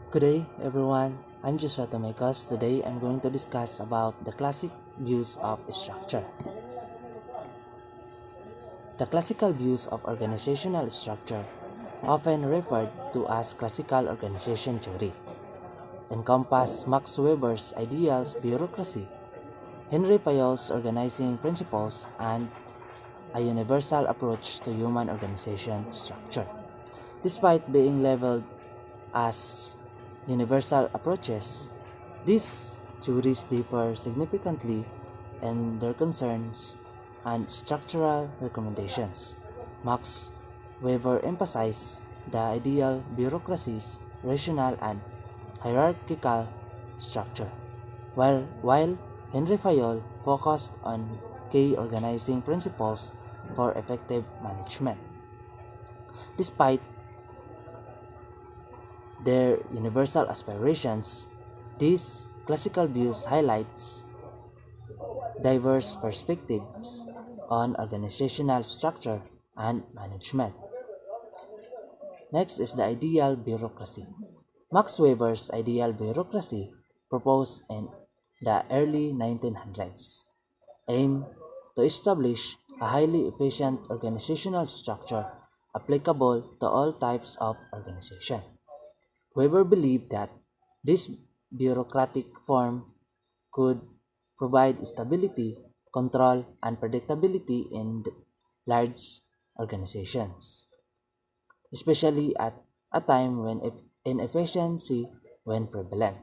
Good day, everyone. I'm Joshua Tomekos. Today, I'm going to discuss about the classic views of structure. The classical views of organizational structure, often referred to as classical organization theory, encompass Max Weber's ideals bureaucracy, Henry Fayol's organizing principles, and a universal approach to human organization structure. Despite being labeled as universal approaches, these theories differ significantly in their concerns and structural recommendations. Max Weber emphasized the ideal bureaucracy's rational and hierarchical structure, while Henry Fayol focused on key organizing principles for effective management. Despite their universal aspirations, these classical views highlights diverse perspectives on organizational structure and management. Next is the ideal bureaucracy. Max Weber's ideal bureaucracy, proposed in the early 1900s, aimed to establish a highly efficient organizational structure applicable to all types of organization. Weber believed that this bureaucratic form could provide stability, control, and predictability in large organizations, especially at a time when inefficiency when prevalent.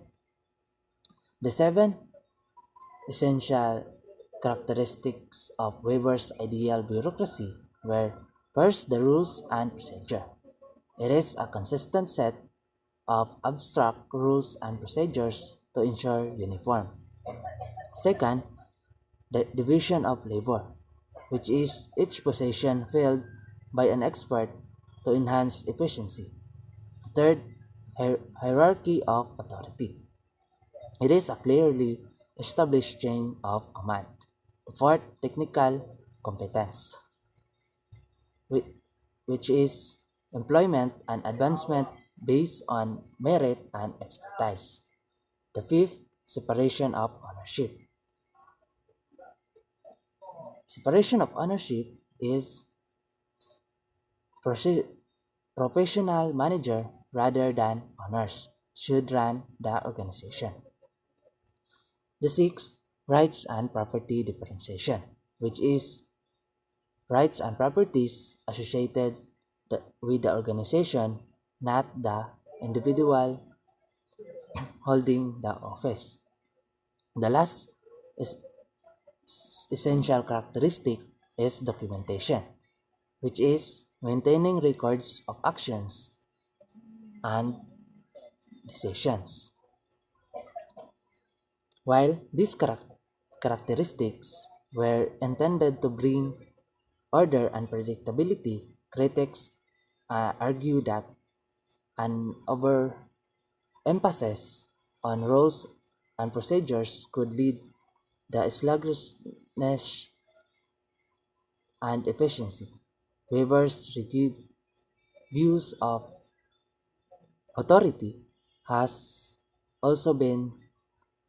The seven essential characteristics of Weber's ideal bureaucracy were: first, the rules and procedure. It is a consistent set of abstract rules and procedures to ensure uniform. Second, the division of labor, which is each position filled by an expert to enhance efficiency. The third, hierarchy of authority. It is a clearly established chain of command. The fourth, technical competence, which is employment and advancement based on merit and expertise. The fifth, separation of ownership. Separation of ownership is professional manager rather than owners should run the organization. The sixth, rights and property differentiation, which is rights and properties associated with the organization, not the individual holding the office. The last is essential characteristic is documentation, which is maintaining records of actions and decisions. While these characteristics were intended to bring order and predictability, critics argue that an overemphasis on rules and procedures could lead the sluggishness and efficiency. Weber's rigid views of authority has also been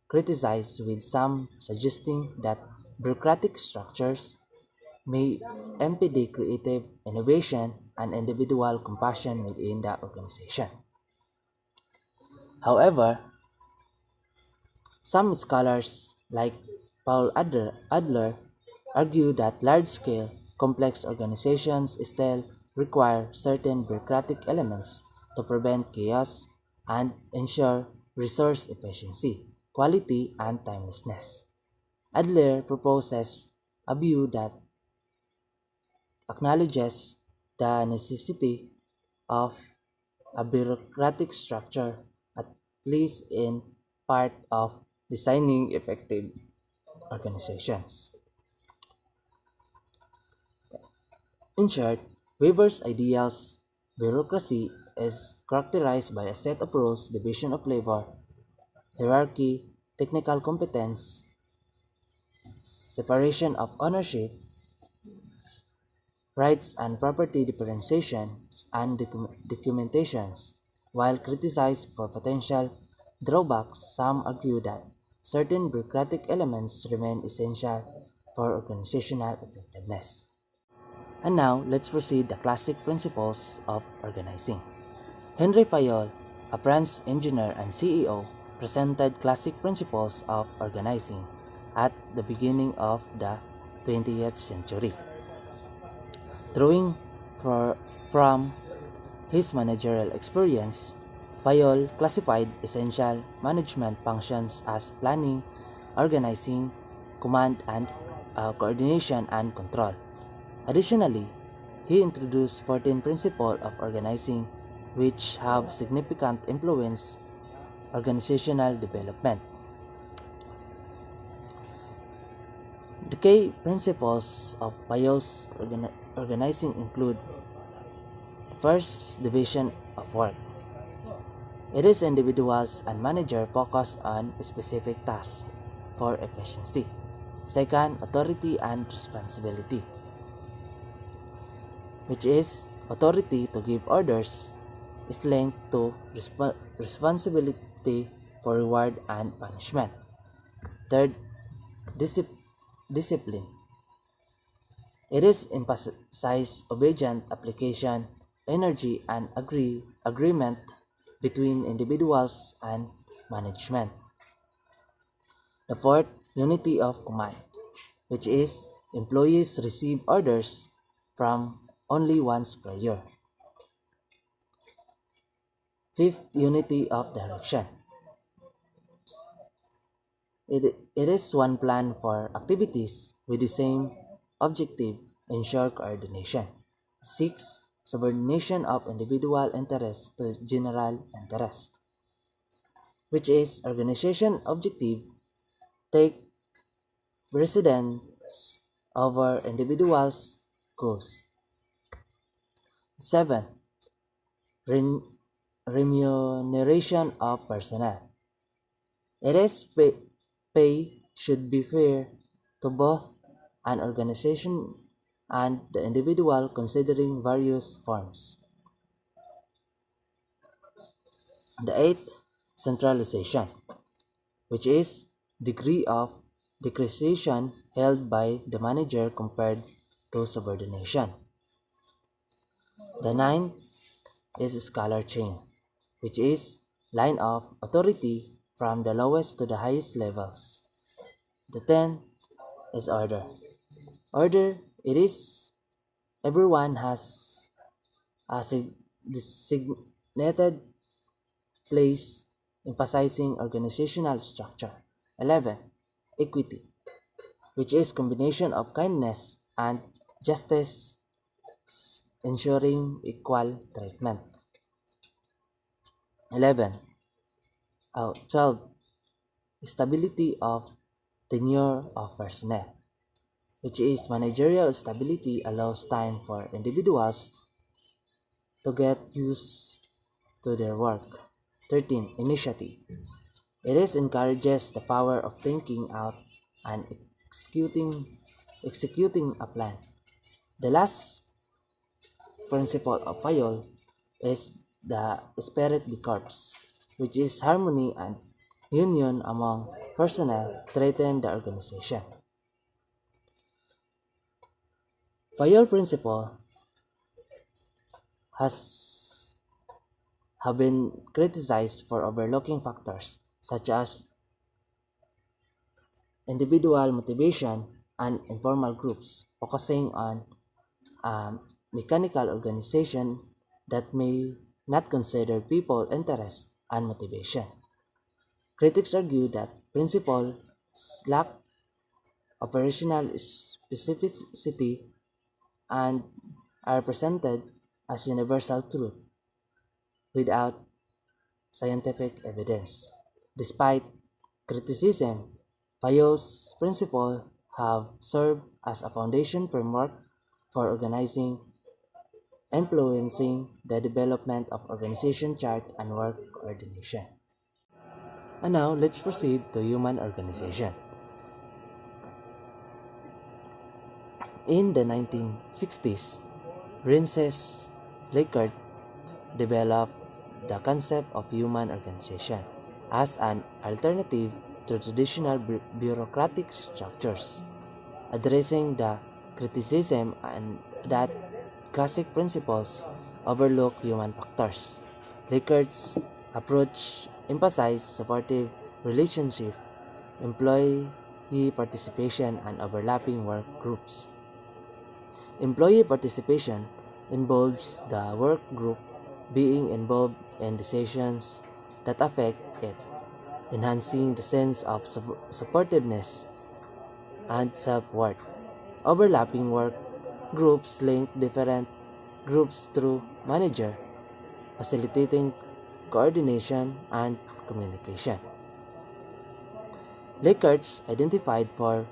criticized, with some suggesting that bureaucratic structures may impede creative innovation and individual compassion within the organization. However, some scholars like Paul Adler argue that large-scale, complex organizations still require certain bureaucratic elements to prevent chaos and ensure resource efficiency, quality, and timelessness. Adler proposes a view that acknowledges the necessity of a bureaucratic structure, at least in part, of designing effective organizations. In short, Weber's ideals bureaucracy is characterized by a set of rules, division of labor, hierarchy, technical competence, separation of ownership, rights and property differentiations, and documentations. While criticized for potential drawbacks, some argue that certain bureaucratic elements remain essential for organizational effectiveness. And now, let's proceed the classic principles of organizing. Henry Fayol, a French engineer and CEO, presented classic principles of organizing at the beginning of the 20th century. Drawing from his managerial experience, Fayol classified essential management functions as planning, organizing, command and coordination and control. Additionally, he introduced 14 principles of organizing which have significant influence organizational development. The key principles of Fayol's organizing include: first, division of work. It is individuals and manager focused on specific tasks for efficiency. Second, authority and responsibility, which is authority to give orders is linked to responsibility for reward and punishment. Third, discipline. It is emphasize obedient application, energy and agreement between individuals and management. The fourth, unity of command, which is employees receive orders from only one superior. Fifth, unity of direction. It is one plan for activities with the same objective, ensure coordination. Six, subordination of individual interest to general interest, which is organization objective take precedence over individuals' goals. Seven, remuneration of personnel. It is pay should be fair to both an organization and the individual considering various forms. The eighth, centralization, which is degree of discretion held by the manager compared to subordination. The ninth is scalar chain, which is line of authority from the lowest to the highest levels. The tenth is order. Order, it is everyone has a designated place, emphasizing organizational structure. 11. Equity, which is combination of kindness and justice, ensuring equal treatment. 12. Stability of tenure of personnel, which is managerial stability allows time for individuals to get used to their work. 13. Initiative. It is encourages the power of thinking out and executing a plan. The last principle of Fayol is the spirit de corps, which is harmony and union among personnel threaten the organization. Fayol principle has have been criticized for overlooking factors such as individual motivation and informal groups, focusing on mechanical organization that may not consider people interest and motivation. Critics argue that principles lack operational specificity and are presented as universal truth without scientific evidence. Despite criticism, Fayol's principles have served as a foundation framework for organizing, influencing the development of organization chart and work coordination. And now, let's proceed to human organization. In the 1960s, Frances Likert developed the concept of human organization as an alternative to traditional bureaucratic structures, addressing the criticism and that classic principles overlook human factors. Rickard's approach emphasized supportive relationship, employee participation, and overlapping work groups. Employee participation involves the work group being involved in decisions that affect it, enhancing the sense of supportiveness and self-worth. Overlapping work groups link different groups through manager, facilitating coordination and communication. Likert identified four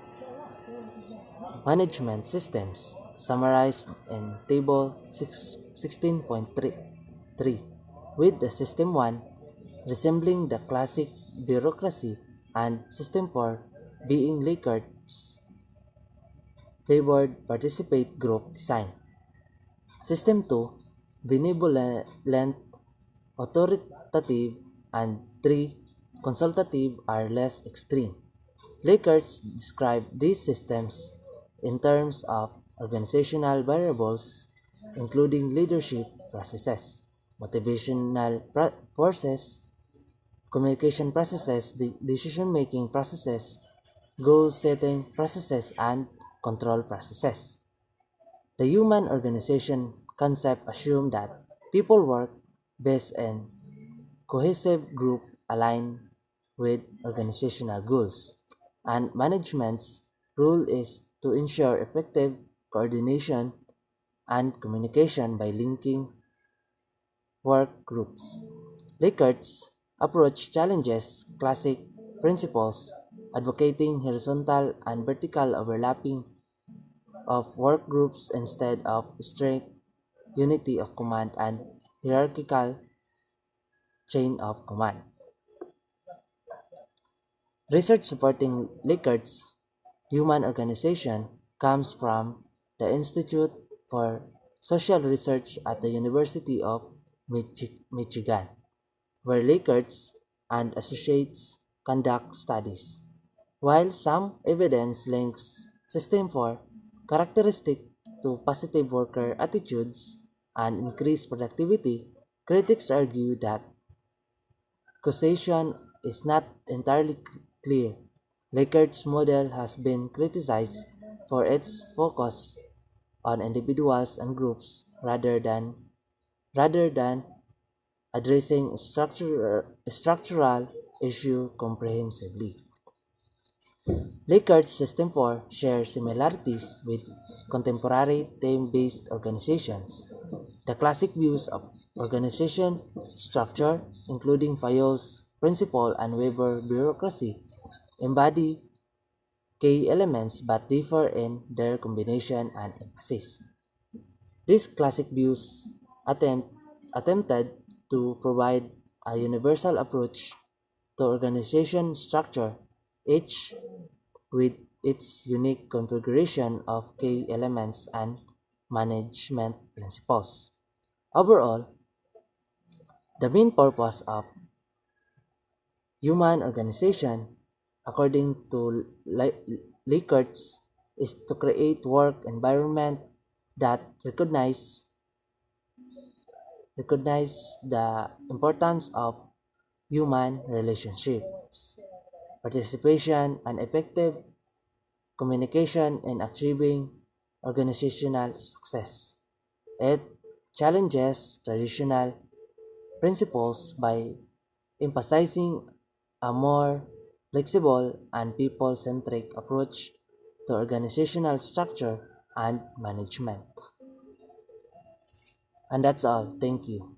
management systems summarized in Table 16.3, with the System 1 resembling the classic bureaucracy and System 4 being Likert's favored participate group design. System 2, benevolent, authoritative, and 3, consultative are less extreme. Likert described these systems in terms of organizational variables, including leadership processes, motivational forces, communication processes, decision-making processes, goal-setting processes, and control processes. The human organization concept assumes that people work best in cohesive group aligned with organizational goals, and management's role is to ensure effective coordination and communication by linking work groups. Likert's approach challenges classic principles, advocating horizontal and vertical overlapping of work groups instead of strict unity of command and hierarchical chain of command. Research supporting Likert's human organization comes from the Institute for Social Research at the University of Michigan, where Likert's and associates conduct studies. While some evidence links System 4 characteristic to positive worker attitudes and increased productivity, critics argue that causation is not entirely clear. Likert's model has been criticized for its focus on individuals and groups rather than addressing structural issue comprehensively. Likert's System 4 shares similarities with contemporary theme-based organizations. The classic views of organization structure, including Fayol's principle and Weber bureaucracy, embody key elements but differ in their combination and emphasis. These classic views attempted to provide a universal approach to organization structure, each with its unique configuration of key elements and management principles. Overall, the main purpose of human organization, according to Likert's, is to create work environment that recognize the importance of human relationships, participation, and effective communication in achieving organizational success. It challenges traditional principles by emphasizing a more flexible and people-centric approach to organizational structure and management. And that's all. Thank you.